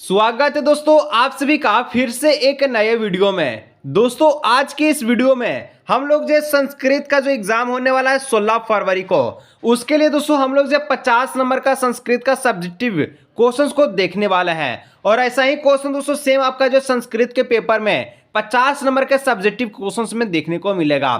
स्वागत है दोस्तों आप सभी का फिर से एक नए वीडियो में। दोस्तों आज के इस वीडियो में हम लोग जो संस्कृत का जो एग्जाम होने वाला है 16 फरवरी को, उसके लिए दोस्तों हम लोग जो 50 नंबर का संस्कृत का सब्जेक्टिव क्वेश्चंस को देखने वाला है। और ऐसा ही क्वेश्चन दोस्तों सेम आपका जो संस्कृत के पेपर में 50 नंबर के सब्जेक्टिव क्वेश्चंस में देखने को मिलेगा।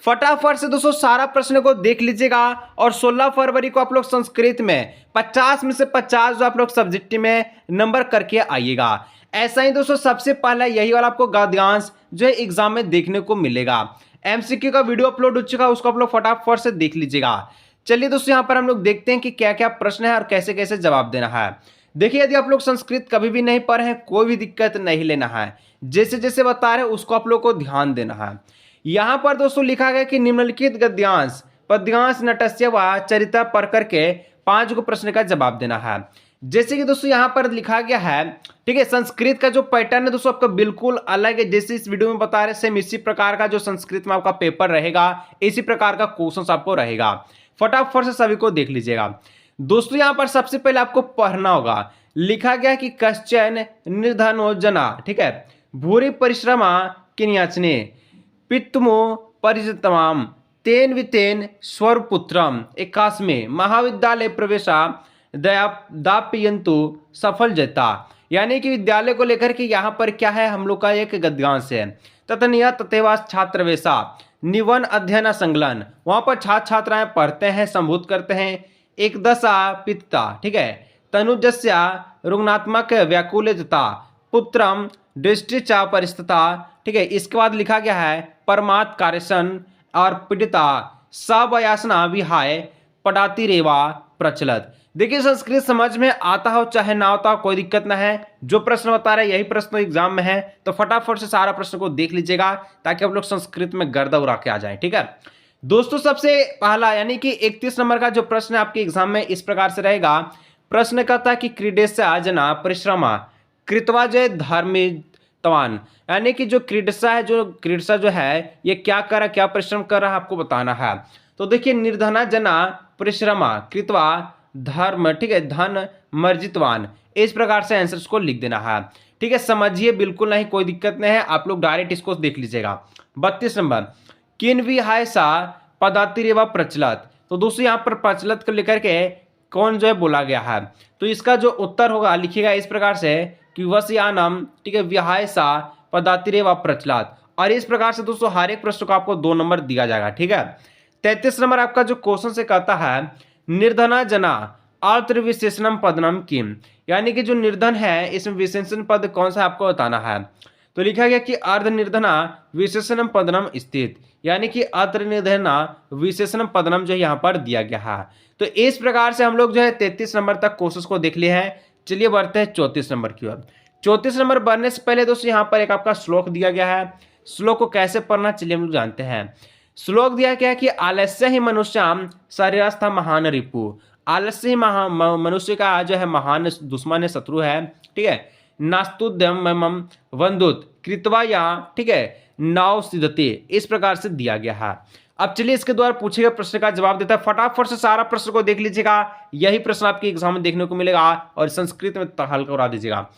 फटाफट से दोस्तों सारा प्रश्न को देख लीजिएगा और 16 फरवरी को आप लोग संस्कृत में 50 में से 50 जो आप लोग सब्जेक्ट में नंबर करके आइएगा। ऐसा ही दोस्तों सबसे पहला यही वाला आपको गद्यांश जो है एग्जाम में देखने को मिलेगा। एमसीक्यू का वीडियो अपलोड हो चुका है, उसको आप लोग फटाफट से देख लीजिएगा। चलिए दोस्तों यहाँ पर हम लोग देखते हैं कि क्या क्या प्रश्न है और कैसे कैसे जवाब देना है। देखिए यदि आप लोग संस्कृत कभी भी नहीं पढ़े हैं कोई भी दिक्कत नहीं लेना है, जैसे जैसे बता रहे हैं उसको आप लोग को ध्यान देना है। यहां पर दोस्तों लिखा गया कि निम्नलिखित गद्यांश पद्यांश नटस्य व चरित्र पढ़ करके 5 को प्रश्न का जवाब देना है। जैसे कि दोस्तों यहां पर लिखा गया है, ठीक है, संस्कृत का जो पैटर्न है दोस्तों आपका बिल्कुल अलग है। जैसे इस वीडियो में बता रहे सेम इसी प्रकार का जो संस्कृत में आपका पेपर रहेगा, इसी प्रकार का क्वेश्चन आपको रहेगा। फटाफट से सभी को देख लीजिएगा। दोस्तों यहां पर सबसे पहले आपको पढ़ना होगा, लिखा गया कि कश्चन निर्धनो जना, ठीक है, भूरि परिश्रमा किन्याचने पित्तमो परिजतमाम तेन वितेन स्वरपुत्रम 81 महाविद्यालय प्रवेशा दापयंतु सफल जता। यानी कि विद्यालय को लेकर के यहाँ पर क्या है, हम लोग का एक गद्यांश है। ततनिया तथेवास छात्रवेशा निवन अध्ययन संकलन, वहाँ पर छात्र छात्राएं पढ़ते हैं, संबोधित करते हैं। एक दशा पिता, ठीक है, तनुजस्या रुग्णात्मक व्याकुलता पुत्रम दृष्टिचा परिस्थिता, ठीक है। इसके बाद लिखा गया है परमात् कार्यसन और पीड़िता सवयासना विहाय पढ़ाती रेवा प्रचलित। देखिए संस्कृत समझ में आता हो चाहे ना आता हो कोई दिक्कत ना है, जो प्रश्न बता रहे यही प्रश्न एग्जाम में है, तो फटाफट से सारा प्रश्न को देख लीजिएगा ताकि आप लोग संस्कृत में गर्दा उड़ा के आ जाए। ठीक है दोस्तों, सबसे पहला यानी कि 31 नंबर का जो प्रश्न है आपके एग्जाम में इस प्रकार से रहेगा। प्रश्न कहता है कि क्रीडेशा जना परिश्रमा कृतवा जय धर्मितवान, यानी कि जो क्रीडसा जो है ये क्या कर रहा है, क्या परिश्रम कर रहा है, आपको बताना है। तो देखिए निर्धना जना परिश्रमा कृतवा धर्म, ठीक है, धन मर्जितवान, इस प्रकार से आंसर्स को लिख देना है। ठीक है, समझिए बिल्कुल नहीं, कोई दिक्कत नहीं है, आप लोग डायरेक्ट इसको देख लीजिएगा। 32 नंबर किन विहाय सा पदातिरेवा प्रचलित, तो दोस्तों यहाँ पर प्रचलित को लेकर के कौन जो है बोला गया है, तो इसका जो उत्तर होगा लिखिएगा इस प्रकार से कि वस्यानम, ठीक है, विहाय सा पदातिरेवा प्रचलित। और इस प्रकार से दोस्तों हर एक प्रश्न को आपको 2 नंबर दिया जाएगा। ठीक है, 33 नंबर आपका जो क्वेश्चन से कहता है निर्धना जना अर्थ विशेषणम पदनम किम, यानी कि जो निर्धन है इसमें विशेषण पद कौन सा आपको बताना है। तो लिखा गया कि अर्ध निर्धना विशेषणम पदनम स्थित, यानी कि अर्ध निर्धना विशेषणम पदनम जो यहाँ पर दिया गया है। तो इस प्रकार से हम लोग जो है 33 नंबर तक क्वेश्चन को देख लिए हैं। चलिए बढ़ते हैं 34 नंबर की ओर। 34 नंबर बढ़ने से पहले दोस्तों यहाँ पर एक आपका श्लोक दिया गया है। श्लोक को कैसे पढ़ना चलिए हम लोग जानते हैं। श्लोक दिया गया कि आलस्य ही मनुष्याम शरीरस्था महान रिपु, आलस्य ही मनुष्य का जो है महान दुश्मन है, शत्रु है। ठीक है, नास्तुद्यम वंदुत कृतवा या, ठीक है, नाव सिद्धते, इस प्रकार से दिया गया है। अब चलिए इसके द्वारा पूछे गए प्रश्न का जवाब देता है। फटाफट से सारा प्रश्न को देख लीजिएगा, यही प्रश्न आपके एग्जाम में देखने को मिलेगा और संस्कृत में हल करा दीजिएगा।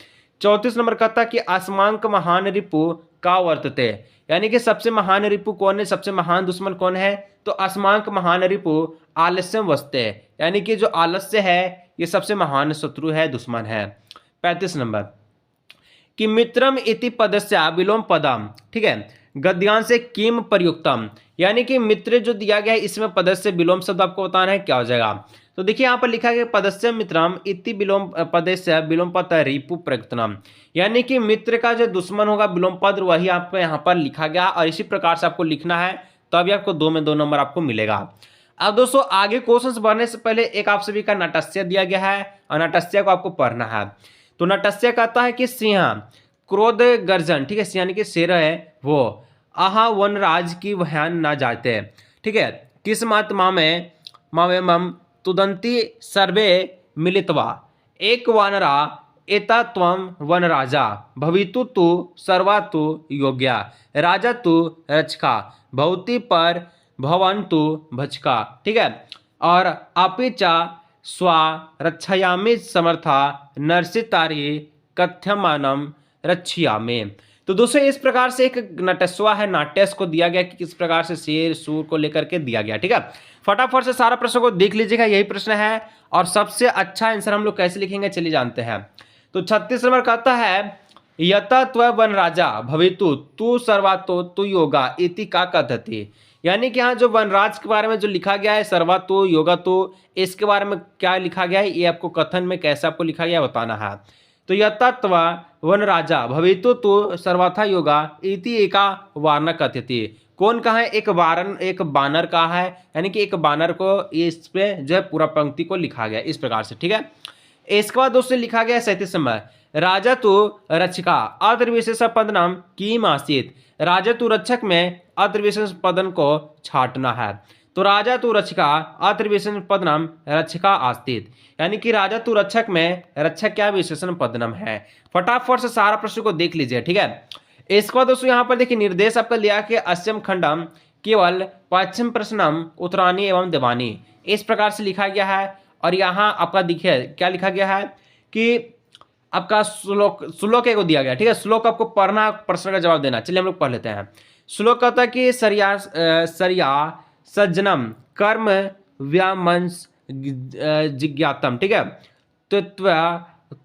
34 नंबर कहता है कि अस्मांक महान रिपु का वर्तते, यानी कि सबसे महान रिपु कौन है, सबसे महान दुश्मन कौन है, तो अस्मांक महान रिपु आलस्यम वस्ते, यानी कि जो आलस्य है ये सबसे महान शत्रु है, दुश्मन है। 35 नंबर कि मित्रम इति पदस्य विलोम पदम, ठीक है, गद्यांश से किम प्रयुक्तम, यानी कि मित्र जो दिया गया है इसमें पदस्य विलोम शब्द आपको बताना है क्या हो जाएगा। तो देखिए यहाँ पर लिखा गया पदस्य मित्रम इति विलोम पदस्य विलोम पद रिपु प्रयुक्तनम, यानी कि मित्र का जो दुश्मन होगा विलोम पद वही आपको यहाँ पर लिखा गया और इसी प्रकार से आपको लिखना है, तो अभी आपको 2 में 2 नंबर आपको मिलेगा। अब दोस्तों आगे क्वेश्चंस बढ़ने से पहले एक आप सभी का नटस्य दिया गया है और नटस्य को आपको पढ़ना है। तो नटस्य कहता है कि सिंह क्रोध गर्जन, ठीक है, सिंह यानी कि शेर है वो, आहा वनराज की वहन ना जाते, ठीक है, किस मात्मा में मम तुदंती सर्वे मिलित्वा एक वानरा एता त्वम वन राजा भवितु तु सर्वा तु योग्या राजा तु रचका भवती पर भवन तु भचका, ठीक है, और अपिचा स्वा रक्षयामि समर्था नरसितारी कथ्यमानम रक्ष्यामि। तो दोस्तों इस प्रकार से एक नटस्वा है, नाट्यस को दिया गया कि किस प्रकार से शेर सूर को लेकर के दिया गया। ठीक है, फटाफट से सारा प्रश्न को देख लीजिएगा, यही प्रश्न है और सबसे अच्छा आंसर हम लोग कैसे लिखेंगे चलिए जानते हैं। तो 36 नंबर कहता है यथा त्व वन राजा भवितु तू सर्वातो तू योगा इति का कथति। यानी कि यहाँ जो वनराज के बारे में जो लिखा गया है सर्वातो योगा तो इसके बारे में क्या लिखा गया है, ये आपको कथन में कैसे आपको लिखा गया है बताना है। तो यथा त्व वन राजा भवितु तू सर्वाथा योगा इति एका वार्ना कथति। कौन कहा है, एक वारन, एक बानर का है, यानी कि एक बानर को इस पे जो है पूरा पंक्ति को लिखा गया इस प्रकार से। ठीक है, इसके बाद दोस्तों लिखा गया 37 नंबर राजा तु रक्षका अत्र विशेष पदनम कीम आसीत। राजा तु रक्षक में अत्र विशेष पदन को छाटना है। तो राजा तु रक्षका अत्र विशेषण पदनम रक्षका आस्तित, यानी कि राजा तु रक्षक में रक्षक क्या विशेषण पदनम है। फटाफट से सारा प्रश्न को देख लीजिए। ठीक है, इसके बाद दोस्तों यहाँ पर देखिए निर्देश आपका लिया कि अस्यम खंडम केवल पश्चिम प्रश्नम उत्तरानी एवं देवानी, इस प्रकार से लिखा गया है। और यहाँ आपका देखिए क्या लिखा गया है कि आपका श्लोक एक दिया गया। ठीक है, श्लोक आपको पढ़ना, प्रश्न का जवाब देना। चलिए हम लोग पढ़ लेते हैं। श्लोक कहता है कि सरिया सज्जनम कर्म व्यामंस जिज्ञातम। ठीक है, तत्व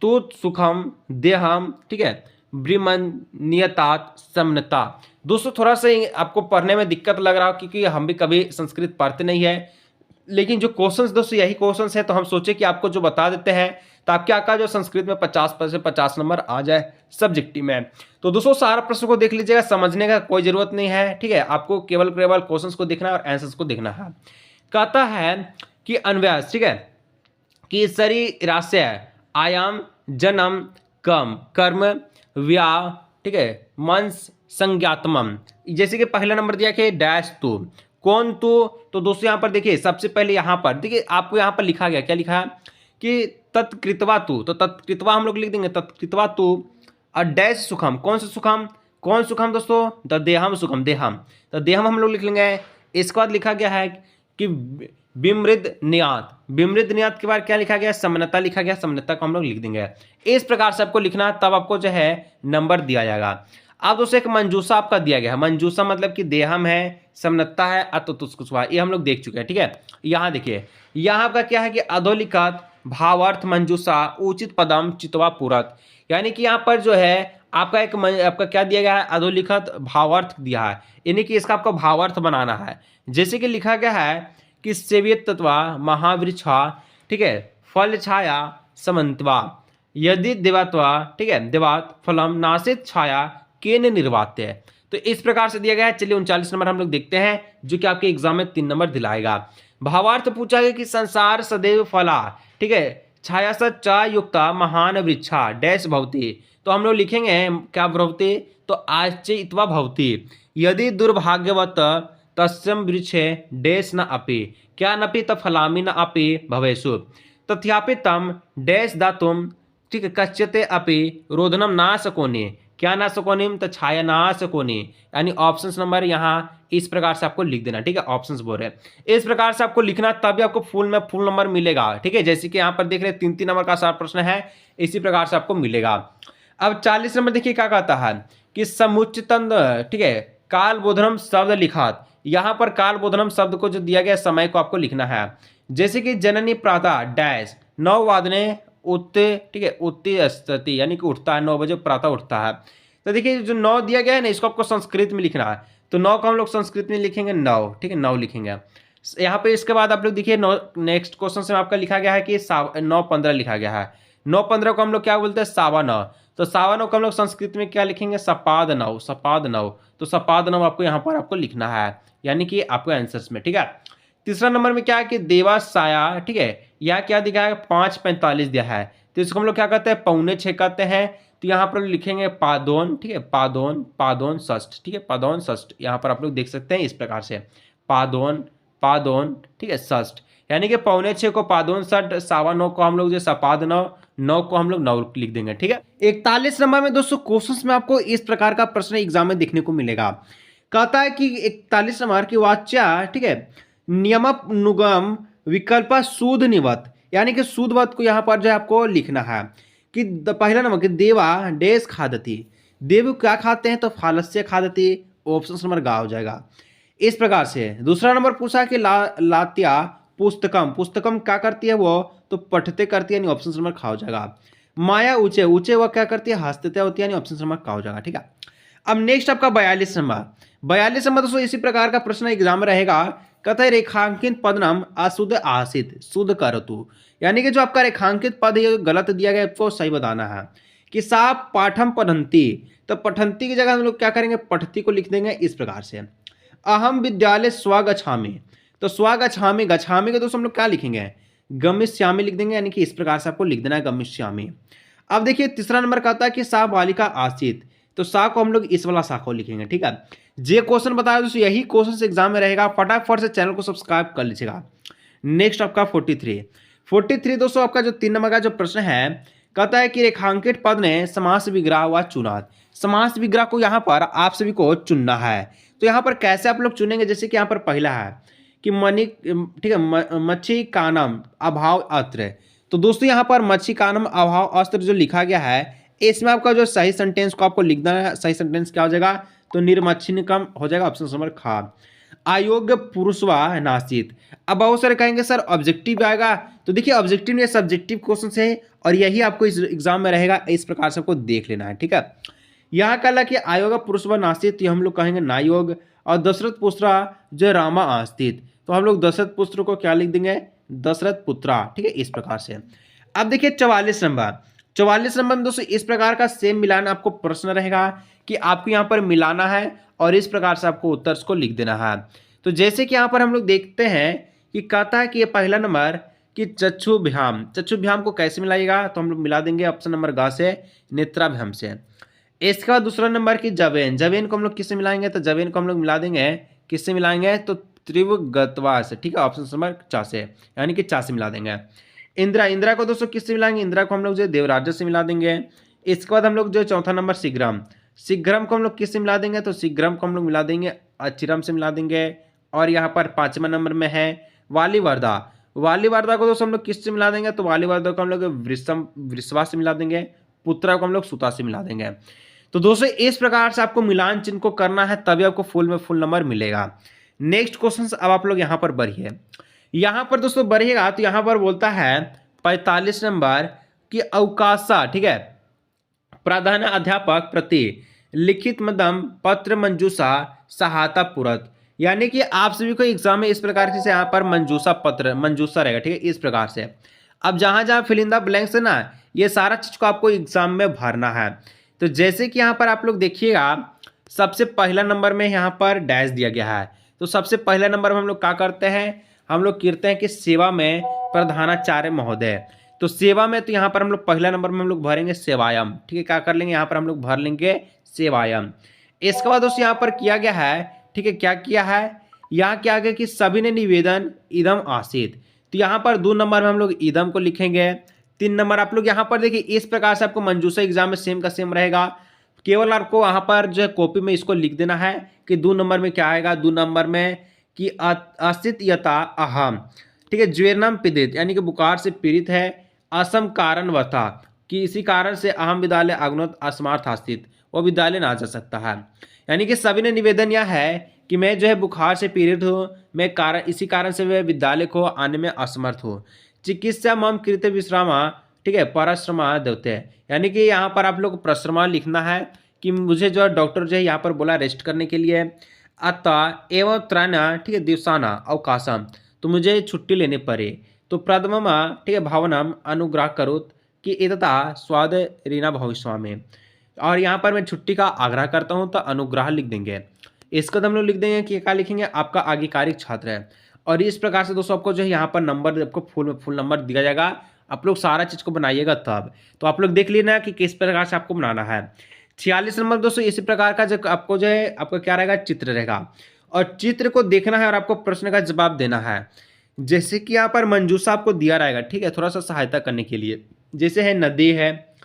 तु सुखम देहम। ठीक है, ब्रह्मण्यतात समनता। दोस्तों थोड़ा सा आपको पढ़ने में दिक्कत लग रहा हो क्योंकि हम भी कभी संस्कृत पढ़ते नहीं है, लेकिन जो क्वेश्चंस दोस्तों यही क्वेश्चंस है, तो हम सोचे कि आपको जो बता देते हैं ताकि आपका जो संस्कृत में 50 से 50 नंबर आ जाए सब्जेक्टिव में। तो दोस्तों सारा प्रश्न को देख लीजिएगा, समझने का कोई जरूरत नहीं है। ठीक है, आपको केवल क्वेश्चंस को देखना है और आंसर्स को देखना है। कहता है कि अन्वयास, ठीक है, कि शरीरास्य आयाम जन्म कम कर्म व्या, ठीक है, मंस संज्ञातमम। जैसे कि पहला नंबर दिया कि डैश तू कौन तो दोस्तों यहाँ पर देखिए सबसे पहले यहाँ पर देखिए आपको यहाँ पर लिखा गया, क्या लिखा है कि तत्कृतवा तू, तो तत्कृतवा हम लोग लिख देंगे तत्कृतवा तू और डैश सुखम। कौन सा सुखम, कौन सुखम दोस्तों, द देहम सुखम, देहम, तो देहम हम लोग लिख लेंगे। इसके बाद लिखा गया है कि विमृद नियात, विमृद नियात के बाद क्या लिखा गया, समनता लिखा गया, समनता को हम लोग लिख देंगे। इस प्रकार से आपको लिखना, तब आपको जो है नंबर दिया जाएगा। अब दोस्तों एक मंजूसा आपका दिया गया है। मंजूसा मतलब कि देहम है, समनता है, अतुतुस्कुस्वा, ये हम लोग देख चुके हैं। ठीक है, यहाँ देखिए यहाँ आपका क्या है कि अधोलिखित भावार्थ मंजूसा उचित पदम चितवा पूरक, यानी कि यहाँ पर जो है आपका एक आपका क्या दिया गया है, अधोलिखित भावार्थ दिया है, यानी कि इसका आपको भावार्थ बनाना है। जैसे कि लिखा गया है कि सेव्यत तत्वा महावृक्षा, ठीक है, फल छाया समन्तवा यदि देवात्वा, ठीक है, देवात फलम नासित छाया केन निर्वात्य। तो इस प्रकार से दिया गया है। चलिए 39 नंबर हम लोग देखते हैं जो कि आपके एग्जाम में 3 नंबर दिलाएगा। भावार्थ पूछा गया कि संसार सदैव फला, ठीक है, छाया चा युक्ता महान वृक्षा डैश भवती। तो हम लोग लिखेंगे क्या भवती, तो आश्चर्यित्वा भवती यदि दुर्भाग्यवत तस्यम वृक्षे डैश न अपि, क्या नपि त फलामि न अपि भवेषु तथापि तम डैश दातुम, ठीक है, कच्यते अपि रोदनम ना सकोनि, क्या ना सकोनिम तो छाया ना सकोनी, यानी ऑप्शन नंबर यहाँ इस प्रकार से आपको लिख देना। ठीक है, ऑप्शंस बोल रहे हैं इस प्रकार से आपको लिखना, तभी आपको फुल नंबर मिलेगा। ठीक है, जैसे कि यहाँ पर देख रहे हैं 3-3 नंबर का सारा प्रश्न है, इसी प्रकार से आपको मिलेगा। अब 40 नंबर देखिए क्या कहता है कि समुचितन, ठीक है, काल बोधनम शब्द लिखात। यहाँ पर काल बोधनम शब्द को जो दिया गया समय को आपको लिखना है। जैसे कि जननी प्रातः डैश 9 वादने उत्ते, ठीक है, उत्ते स्थिति, यानी कि उठता है 9 बजे प्रातः उठता है। तो देखिए जो 9 दिया गया है ना, इसको आपको संस्कृत में लिखना है। तो 9 को हम लोग संस्कृत में लिखेंगे 9, ठीक है, 9 लिखेंगे यहाँ पे। इसके बाद आप लोग देखिए नेक्स्ट क्वेश्चन से आपका लिखा गया है कि 9-15 लिखा गया है। 9-15 को हम लोग क्या बोलते हैं, 9:15। तो 9:15 को हम लोग संस्कृत में क्या लिखेंगे, सपाद 9, सपाद 9। तो सपाद 9 आपको यहाँ पर आपको लिखना है, यानी कि आपको आंसर्स में। ठीक है, तीसरा नंबर में क्या है कि देवा साया, ठीक है, यह क्या दिखा है 5:45 दिया है। तो इसको हम लोग क्या कहते हैं, 5:45 कहते हैं। तो यहाँ पर लिखेंगे पादोन, ठीक है, पादोन, पादोन षष्ठ, ठीक है, पादोन षष्ठ। यहाँ पर आप लोग देख सकते हैं इस प्रकार से पादोन, पादोन, ठीक है, षष्ठ, यानी कि 5:45 को पादोन षष्ठ, 9:15 को हम लोग जो सपाद 9 को हम लोग 9 लिख देंगे। ठीक है, 41 नंबर में दोस्तों क्वेश्चंस में आपको इस प्रकार का प्रश्न एग्जाम में देखने को मिलेगा। कहता है कि 41 नंबर की वाच्या, ठीक है, नियमनुगम विकल्प सूद निवत, यानी कि सूदवत को यहाँ पर जो है आपको लिखना है कि पहला नंबर कि देवा डेस खादती, देव क्या खाते हैं, तो फालस्य खादती, ऑप्शन नंबर गा हो जाएगा। इस प्रकार से दूसरा नंबर पूछा कि लात्या पुस्तकम, पुस्तकम क्या करती है वो, तो पठते करती है, यानी ऑप्शन नंबर खा हो जाएगा। माया ऊंचे, ऊंचे वह क्या करती है, हस्तते होती है, यानी ऑप्शन नंबर का हो जाएगा। ठीक है, अब नेक्स्ट आपका 42 नंबर, 42 नंबर दोस्तों इसी प्रकार का प्रश्न एग्जाम में रहेगा। कहता है रेखांकित पदनम अशुद्ध आसित शुद्ध करतु, यानी कि जो आपका रेखांकित पद ये गलत दिया गया आपको सही बताना है। कि सा पाठम पठंती, तो पठंती की जगह हम लोग क्या करेंगे, पठती को लिख देंगे इस प्रकार से। अहम विद्यालय स्वगच्छामि, तो स्वगच्छामि, गच्छामि के दोस्तों हम लोग क्या लिखेंगे, गमिष्यामि लिख देंगे, यानी कि इस प्रकार से आपको लिख देना है गमिष्यामि। अब देखिए तीसरा नंबर कहता है कि सा बालिका आसित, तो सा को हम लोग इस वाला सा को लिखेंगे। ठीक है, जे क्वेश्चन बताया दोस्तों यही क्वेश्चन एग्जाम में रहेगा, फटाफट से चैनल को सब्सक्राइब कर लीजिएगा। नेक्स्ट आपका 43 दोस्तों आपका जो 3 नंबर का जो प्रश्न है, कहता है कि रेखांकित पद ने समास विग्रह व चुना, समास विग्रह को यहाँ पर आप सभी को चुनना है। तो यहाँ पर कैसे आप लोग चुनेंगे, जैसे कि यहाँ पर पहला है कि मणि, ठीक है, मच्छी कानम अभाव अस्त्र, तो दोस्तों यहाँ पर मच्छी कानम अभाव अस्त्र जो लिखा गया है, इसमें आपका जो सही सेंटेंस को आपको लिखना है। सही सेंटेंस क्या हो जाएगा, तो निर्मच्छिन्नकम हो जाएगा, ऑप्शन नंबर खा। अयोग्य पुरुषवा नासित, अब बहुत सारे कहेंगे सर ऑब्जेक्टिव आएगा, तो देखिए ऑब्जेक्टिव में सब्जेक्टिव क्वेश्चन है और यही आपको इस एग्जाम में रहेगा, इस प्रकार से आपको देख लेना है। ठीक है, यहाँ कहा कि अयोग्य पुरुषवा नासित, तो हम लोग कहेंगे नायोग। और दशरथ पुत्रा जो रामा आस्थित, तो हम लोग दशरथ पुत्र को क्या लिख देंगे, दशरथ पुत्रा। ठीक है, इस प्रकार से। अब देखिए 44 नंबर में दोस्तों इस प्रकार का सेम मिलान आपको प्रश्न रहेगा कि आपको यहाँ पर मिलाना है और इस प्रकार से आपको उत्तर को लिख देना है। तो जैसे कि यहाँ पर हम लोग देखते हैं कि कहता है कि ये पहला नंबर कि चक्षुभ्याम को कैसे मिलाइएगा, तो हम लोग मिला देंगे ऑप्शन नंबर ग से, नेत्राभ्याम से। इसके बाद दूसरा नंबर की जवेन को हम लोग किससे मिलाएंगे, तो जवेन को हम लोग मिला देंगे किससे मिलाएंगे, तो त्रिवगतवा से। ठीक है, ऑप्शन नंबर चा से, यानी कि चा से मिला देंगे। इंदिरा को दोस्तों किससे मिलाएंगे, इंदिरा को हम लोग जो देवराज से मिला देंगे। इसके बाद हम लोग जो चौथा नंबर शीघ्रम को हम लोग किससे मिला देंगे, तो शीघ्रम को हम लोग मिला देंगे अचिरम से मिला देंगे। और यहाँ पर 5वां नंबर में है वालीवर्दा को दोस्तों हम लोग किससे मिला देंगे, तो वालीवर्दा को हम लोग वृषवा से मिला देंगे। पुत्रा को हम लोग सुता से मिला देंगे। तो दोस्तों इस प्रकार से आपको मिलान चिन्ह को करना है, तभी आपको फुल में फुल नंबर मिलेगा। नेक्स्ट क्वेश्चन अब आप लोग यहाँ पर बढ़िए, यहाँ पर दोस्तों बढ़िएगा, तो यहाँ पर बोलता है 45 नंबर कि अवकाशा, ठीक है, प्रधान अध्यापक प्रति लिखित मदम पत्र मंजूषा सहायता पूरक, यानी कि आप सभी को एग्जाम में इस प्रकार से यहाँ पर मंजूषा रहेगा। ठीक है, इस प्रकार से। अब जहाँ जहाँ फिल इन द ब्लैंक्स है ना, ये सारा चीज को आपको एग्जाम में भरना है। तो जैसे कि यहाँ पर आप लोग देखिएगा, सबसे पहला नंबर में यहाँ पर डैश दिया गया है, तो सबसे पहला नंबर में हम लोग क्या करते हैं, हम लोग कहते हैं कि सेवा में प्रधानाचार्य महोदय। तो सेवा में, तो यहाँ पर हम लोग पहला नंबर में हम लोग भरेंगे सेवायम। ठीक है, क्या कर लेंगे, यहाँ पर हम लोग भर लेंगे सेवायम। इसके बाद दोस्तों यहाँ पर किया गया है, ठीक है, क्या किया है, यहाँ क्या गया कि सभी ने निवेदन इदम आसित, तो यहाँ पर 2 नंबर में हम लोग इदम को लिखेंगे। 3 नंबर आप लोग यहाँ पर देखिए इस प्रकार से आपको मंजूषा एग्जाम में सेम का सेम रहेगा, केवल आपको वहाँ पर जो है कॉपी में इसको लिख देना है कि 2 नंबर में क्या आएगा, 2 नंबर में कि अस्तित यथा अहम, ठीक है, ज्वेरनम पीड़ित, यानी कि बुखार से पीड़ित है। असम कारण वथा, कि इसी कारण से अहम विद्यालय अग्नोत असमर्थ आस्थित, वो विद्यालय ना जा सकता है। यानी कि सभी ने निवेदन यह है कि मैं जो है बुखार से पीड़ित हूँ, मैं इसी कारण से वह विद्यालय को आने में असमर्थ हूँ। चिकित्सा मम कृत विश्रामा, ठीक है, परिश्रमा देते हैं, यानी कि यहाँ पर आप लोग परिश्रमा लिखना है कि मुझे जो है डॉक्टर जो है यहाँ पर बोला रेस्ट करने के लिए। अतः एवं त्रैना, ठीक है, दिवसाना अवकाशम, तो मुझे छुट्टी लेने पड़े। तो प्रथमा, ठीक है, भावनम अनुग्रह करोत कि एतता स्वाद रीना भविष्य में, और यहाँ पर मैं छुट्टी का आग्रह करता हूँ, तो अनुग्रह लिख देंगे। इसका हम लोग लिख देंगे कि क्या लिखेंगे, आपका आज्ञाकारी छात्र है। और इस प्रकार से दोस्तों आपको जो है यहाँ पर नंबर आपको फुल नंबर दिया जाएगा। आप लोग सारा चीज़ को बनाइएगा तब, तो आप लोग देख लेना कि किस प्रकार से आपको बनाना है। 46 नंबर दोस्तों इसी प्रकार का जो आपको जो है आपका क्या रहेगा, चित्र रहेगा, और चित्र को देखना है और आपको प्रश्न का जवाब देना है। जैसे कि यहाँ पर मंजूषा आपको दिया रहेगा, ठीक है, थोड़ा सा सहायता करने के लिए, जैसे है नदी है,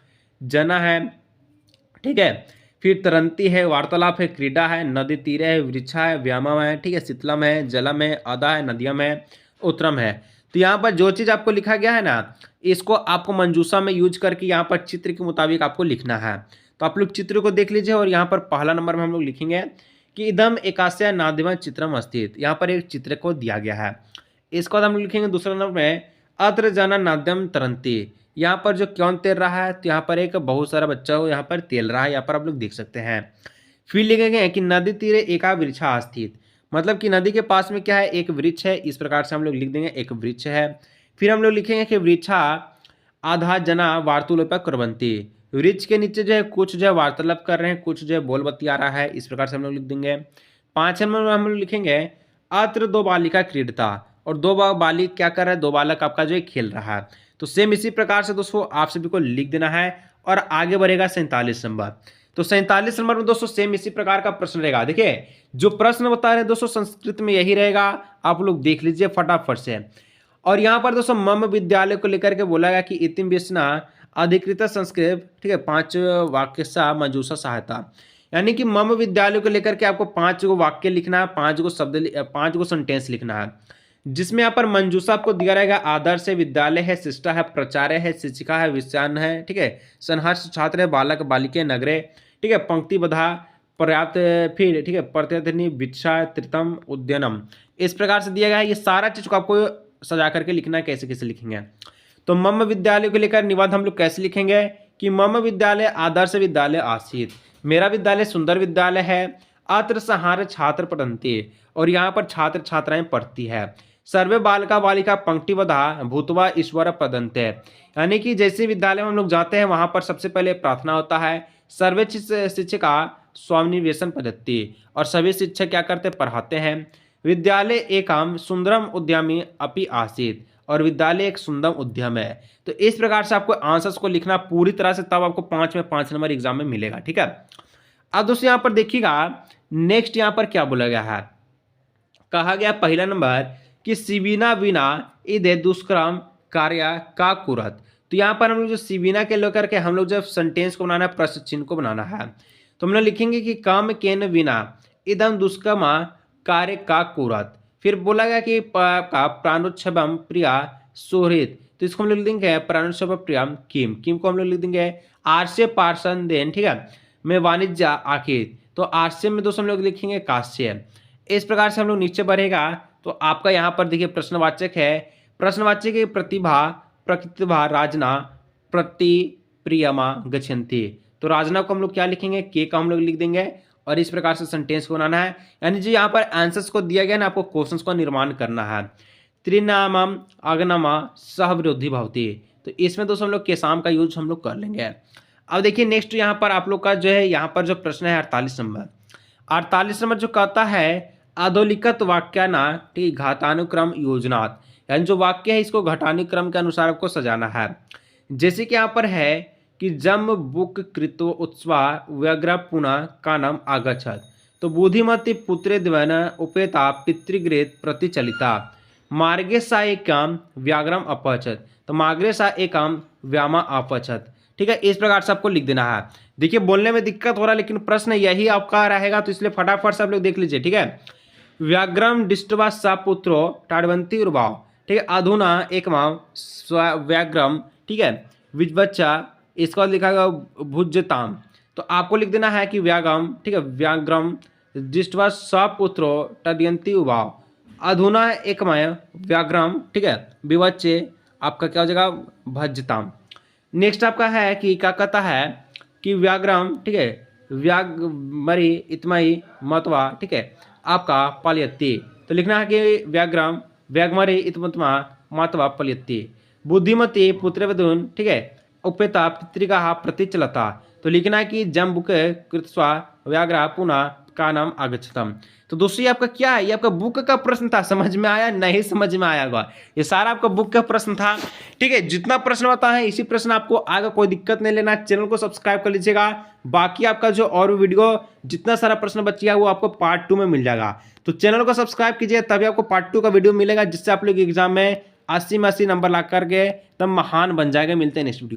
जना है, ठीक है, फिर तरंती है, वार्तालाप है, क्रीडा है, नदी तीर है, वृक्षा है, व्यायाम है, ठीक है, शीतलम है, जलम है, अदा है, नदियम है, उत्तरम है। तो यहाँ पर जो चीज़ आपको लिखा गया है ना, इसको आपको मंजूषा में यूज करके यहाँ पर चित्र के मुताबिक आपको लिखना है। तो आप लोग चित्र को देख लीजिए और यहाँ पर पहला नंबर में हम लोग लिखेंगे कि इदम एकास्या नादिम चित्रम अस्थित। यहाँ पर एक चित्र को दिया गया है। इसके बाद हम लोग लिखेंगे दूसरा नंबर में अत्र जना नाद्यम तरंती। यहाँ पर जो कौन तैर रहा है, तो यहाँ पर एक बहुत सारा बच्चा हो यहाँ पर तैर रहा है, यहाँ पर आप लोग देख सकते हैं। फिर लिखेंगे कि नदी तीरे एका वृक्षा स्थित, मतलब कि नदी के पास में क्या है, एक वृक्ष है। इस प्रकार से हम लोग लिख देंगे एक वृक्ष है। फिर हम लोग लिखेंगे कि वृक्षा आधा जना वार्तुलोप कुर्वन्ति, वृक्ष के नीचे जो है कुछ जो है वार्तालाप कर रहे हैं, कुछ जो है बोल बतिया रहा है। इस प्रकार से हम लोग लिख देंगे। 5 नंबर में हम लोग लिखेंगे अत्र दो बालिका क्रीडता, और दो बालिक क्या कर रहा है, दो बालक आपका जो है खेल रहा है। तो सेम इसी प्रकार से दोस्तों आप सभी को लिख देना है और आगे बढ़ेगा 47 नंबर। तो 47 नंबर में दोस्तों सेम इसी प्रकार का प्रश्न रहेगा। देखिए जो प्रश्न बता रहे हैं दोस्तों संस्कृत में यही रहेगा, आप लोग देख लीजिए फटाफट से। और यहाँ पर दोस्तों मम विद्यालय को लेकर के बोला गया कि इतिम व्यसना अधिकृत संस्कृत, ठीक है, 5 वाक्य सा मंजूषा सहायता, यानी कि मम विद्यालय को लेकर के आपको 5 गो वाक्य लिखना है, 5 गो शब्द, 5 गो सेंटेंस लिखना है, जिसमें यहाँ पर मंजूषा आपको दिया रहेगा। आदर्श है, विद्यालय है, शिष्टा है, प्राचार्य है, शिक्षिका है, विषयान है, ठीक है, संहर्ष छात्र है, बालक बालिके नगरे, ठीक है, पंक्ति बधा पर्याप्त, फिर ठीक है प्रत्यधिनी भिक्षा तृतम उद्यनम। इस प्रकार से दिया गया है। ये सारा चीज को आपको सजा करके लिखना है, कैसे कैसे लिखेंगे। तो मम विद्यालय को लेकर निबंध हम लोग कैसे लिखेंगे कि मम विद्यालय आदर्श विद्यालय आसीत, मेरा विद्यालय सुंदर विद्यालय है। अत्र सहार छात्र पढ़ती, और यहाँ पर छात्र छात्राएं पढ़ती है। सर्वे बालिका बालिका पंक्तिवधा भूतवा ईश्वर पदंते, यानी कि जैसे विद्यालय में हम लोग जाते हैं वहां पर सबसे पहले प्रार्थना होता है। सर्वे शिक्षिका स्वानिवेशन पद्धति, और सभी शिक्षक क्या करते पढ़ाते हैं। विद्यालय एकम सुंदरम उद्यमी अपि आसीत, और विद्यालय एक सुंदर उद्यम है। तो इस प्रकार से आपको आंसर्स को लिखना पूरी तरह से, तब आपको 5 में 5 नंबर एग्जाम में मिलेगा। ठीक है, अब दोस्तों यहाँ पर देखिएगा नेक्स्ट यहाँ पर क्या बोला गया है। कहा गया पहला नंबर कि सिबीना बिना इदे दुष्कर्म कार्य का कुरत। तो यहाँ पर हम लोग जो सिबीना के लेकर के हम लोग जब सेंटेंस को बनाना है, प्रश्न चिन्ह को बनाना है, तो हम लोग लिखेंगे कि काम केन बिना इदम दुष्कर्म कार्य का कुरत। फिर बोला गया कि का प्राणोच्छवम प्रिया सुहृत, तो इसको हम लोग लिख देंगे प्राणोच्छव प्रियम किम, किम को हम लोग लिख देंगे आर्ष्य पार्षण देन, ठीक है, में वाणिज्य आखिर, तो आर्ष्य में दोस्तों हम लोग लिखेंगे काश्य। इस प्रकार से हम लोग नीचे बढ़ेगा। तो आपका यहाँ पर देखिए प्रश्नवाचक है, प्रश्नवाचक की प्रतिभा प्रतिभा राजना प्रति प्रियमा गच्छन्ति, तो राजना को हम लोग क्या लिखेंगे, के का हम लोग लिख देंगे, और इस प्रकार से सेंटेंस को बनाना है। यानी जी यहाँ पर आंसर्स को दिया गया ना, आपको क्वेश्चंस को निर्माण करना है। त्रिनामम अग्नमा सहविरोधी भवती, तो इसमें दोस्तों हम लोग केसाम का यूज हम लोग कर लेंगे। अब देखिए नेक्स्ट यहाँ पर आप लोग का जो है यहाँ पर जो प्रश्न है 48 नंबर, 48 नंबर जो कहता है अधोलिखित वाक्याना, ठीक, घातानुक्रम योजनात्, यानी जो वाक्य है इसको घटानुक्रम के अनुसार आपको सजाना है। जैसे कि यहाँ पर है कि जम बुक कृतो उत्सवा व्यग्र पुनः कानम आगच्छत, तो बुद्धिमती पुत्रे द्वन उपेता पितृगृत प्रतिचलिता मार्गे सा एकम व्याग्रम अपचत, तो मार्गे सा एकम व्यामा अपचत। ठीक है, इस प्रकार से आपको लिख देना है। देखिए बोलने में दिक्कत हो रहा है लेकिन प्रश्न यही आपका रहेगा, तो इसलिए फटाफट से आप लोग देख लीजिए। ठीक है, व्याग्रम दृष्ट्वा सा पुत्रो टाड़वंती उर्वाव, ठीक है, अधुना एकमाव व्याग्रम, ठीक है, विजबच्चा, इसका लिखा गया भुज्यताम, तो आपको लिख देना है कि व्याग्रम, ठीक है, व्याग्रम दृष्ट्वा सा पुत्रो टाड़यंती उर्वाव अधुना एकमय व्याग्रम, ठीक है, विवच्चे, आपका क्या हो जाएगा भज्यताम। नेक्स्ट आपका है कि क्या कहता है कि व्याग्रम, ठीक है, व्याग मरी इतमयी मतवा, ठीक है, आपका पलयत्ती, तो लिखना है कि व्याग्रम व्यागमरी इतमतमा मतवा पलयत्ती बुद्धिमती पुत्रवधून, ठीक है, उपेता पितृका प्रतिचलता, तो लिखना है कि जम्बुक कृत्स्वा व्याग्रा पुनः का नाम आगच्छतम। तो दोस्तों ये आपका क्या है, ये आपका बुक का प्रश्न था, समझ में आया, नहीं समझ में आया होगा, ये सारा आपका बुक का प्रश्न था। ठीक है, जितना प्रश्न आता है इसी प्रश्न आपको आगे, कोई दिक्कत नहीं लेना, चैनल को सब्सक्राइब कर लीजिएगा। बाकी आपका जो और वीडियो जितना सारा प्रश्न बच गया वो आपको पार्ट 2 में मिल जाएगा, तो चैनल को सब्सक्राइब कीजिए, तभी आपको पार्ट 2 का वीडियो मिलेगा, जिससे आप लोग एग्जाम में 80 में 80 नंबर ला करके तब महान बन जाएगा। मिलते हैं नेक्स्ट वीडियो।